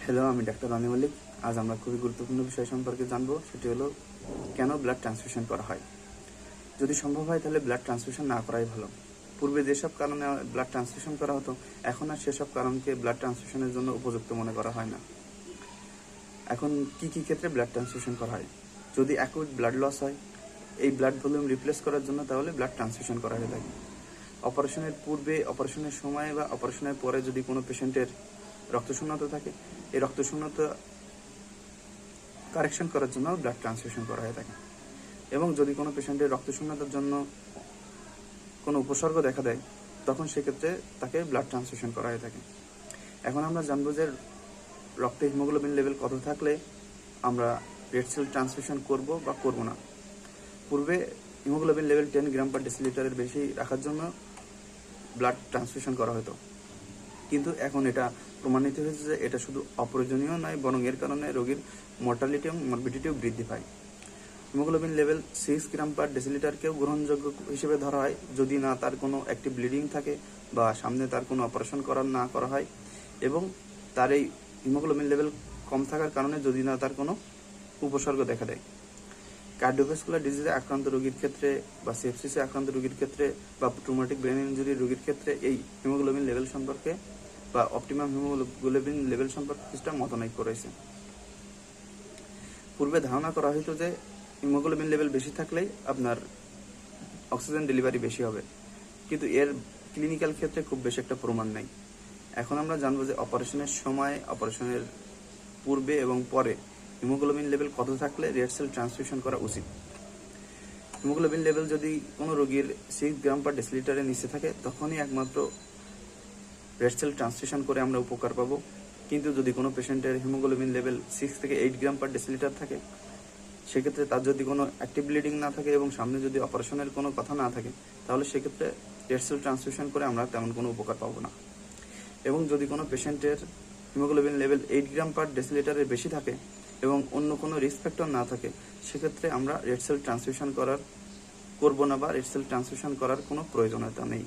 Hello, আমি doctor Roni Mallick. আজ আমরা খুবই গুরুত্বপূর্ণ বিষয় সম্পর্কে জানবো, সেটি হলো কেন ব্লাড ট্রান্সফিউশন করা হয়। যদি সম্ভব হয় তাহলে ব্লাড ট্রান্সফিউশন না করাই ভালো। পূর্বে যেসব কারণে ব্লাড ট্রান্সফিউশন করা হতো, এখন আর সেসব কারণকে ব্লাড ট্রান্সফিউশনের জন্য উপযুক্ত মনে করা হয় না। এখন কি কি ক্ষেত্রে ব্লাড ট্রান্সফিউশন করা হয়? যদি অ্যাকুইট ব্লাড লস হয়, এই ব্লাড ভলিউম রিপ্লেস করার জন্য, তাহলে ব্লাড ট্রান্সফিউশন করা হয়ে থাকে। অপারেশনের পূর্বে, অপারেশনের সময় বা অপারেশনের পরে যদি কোনো পেশেন্টের রক্তশূন্যতা থাকে, এই রক্তশূন্যতা কারেকশন করার জন্য ব্লাড ট্রান্সফিউশন করা হয়ে থাকে। এবং যদি কোনো পেশেন্টের রক্তশূন্যতার জন্য কোনো উপসর্গ দেখা দেয়, তখন সেক্ষেত্রে তাকে ব্লাড ট্রান্সফিউশন করা হয়ে থাকে। এখন আমরা জানবো যে রক্তে হিমোগ্লোবিন লেভেল কত থাকলে আমরা রেড সেল ট্রান্সফিউশন করব বা করব না। পূর্বে হিমোগ্লোবিন লেভেল 10 গ্রাম পার ডেসিলিটারের বেশি রাখার জন্য ব্লাড ট্রান্সফিউশন করা হতো, কিন্তু এখন এটা প্রমাণিত হয়েছে যে এটা শুধু অপ্রয়োজনীয় নয়, বরং এর কারণে রোগীর মর্টালিটি এবং মরবিডিটিও বৃদ্ধি পায়। হিমোগ্লোবিন লেভেল 6 গ্রাম পার ডেসিলিটারকেও গ্রহণযোগ্য হিসেবে ধরা হয় যদি না তার কোনো অ্যাক্টিভ ব্লিডিং থাকে বা সামনে তার কোনো অপারেশন না করা হয়, এবং তার এই হিমোগ্লোবিন লেভেল কম থাকার কারণে যদি না তার কোনো উপসর্গ দেখা দেয়। কার্ডিওভাস্কুলার ডিজিজে আক্রান্ত রোগীর ক্ষেত্রে বা সেপসিসে আক্রান্ত রোগীর ক্ষেত্রে বা ট্রুমাটিক ব্রেন ইনজুরি রোগীর ক্ষেত্রে এই হিমোগ্লোবিন লেভেল সম্পর্কে বা অপটিমাম হিমোগ্লোবিন লেভেল সম্পর্কে কিছুটা মতানৈক্য রয়েছে। পূর্বে ধারণা করা হতো যে হিমোগ্লোবিন লেভেল বেশি থাকলেই আপনার অক্সিজেন ডেলিভারি বেশি হবে, কিন্তু এর ক্লিনিক্যাল ক্ষেত্রে খুব বেশি একটা প্রমাণ নেই। এখন আমরা জানবো যে অপারেশনের সময়, অপারেশনের পূর্বে এবং পরে হিমোগ্লোবিন লেভেল কত থাকলে রেড সেল ট্রান্সফিউশন করা উচিত। হিমোগ্লোবিন লেভেল যদি কোনো রোগীর 6 গ্রাম পার ডেসিলিটারের নিচে থাকে, তখনই একমাত্র রেড সেল ট্রান্সফিউশন করে আমরা উপকার পাবো। কিন্তু যদি কোনো পেশেন্টের হিমোগ্লোবিন লেভেল 6 থেকে 8 গ্রাম পার ডেসিলিটার থাকে, সেক্ষেত্রে তার যদি কোনো অ্যাক্টিভ ব্লিডিং না থাকে এবং সামনে যদি অপারেশনের কোনো কথা না থাকে, তাহলে সেক্ষেত্রে রেড সেল ট্রান্সফিউশন করে আমরা তেমন কোনো উপকার পাবো না। এবং যদি কোনো পেশেন্টের হিমোগ্লোবিন লেভেল 8 গ্রাম পার ডেসিলিটারের বেশি থাকে এবং অন্য কোনো রিস্ক ফ্যাক্টর না থাকে, সেক্ষেত্রে আমরা রেড সেল ট্রান্সফিউশন করব না বা রেড সেল ট্রান্সফিউশন করার কোনো প্রয়োজনীয়তা নেই।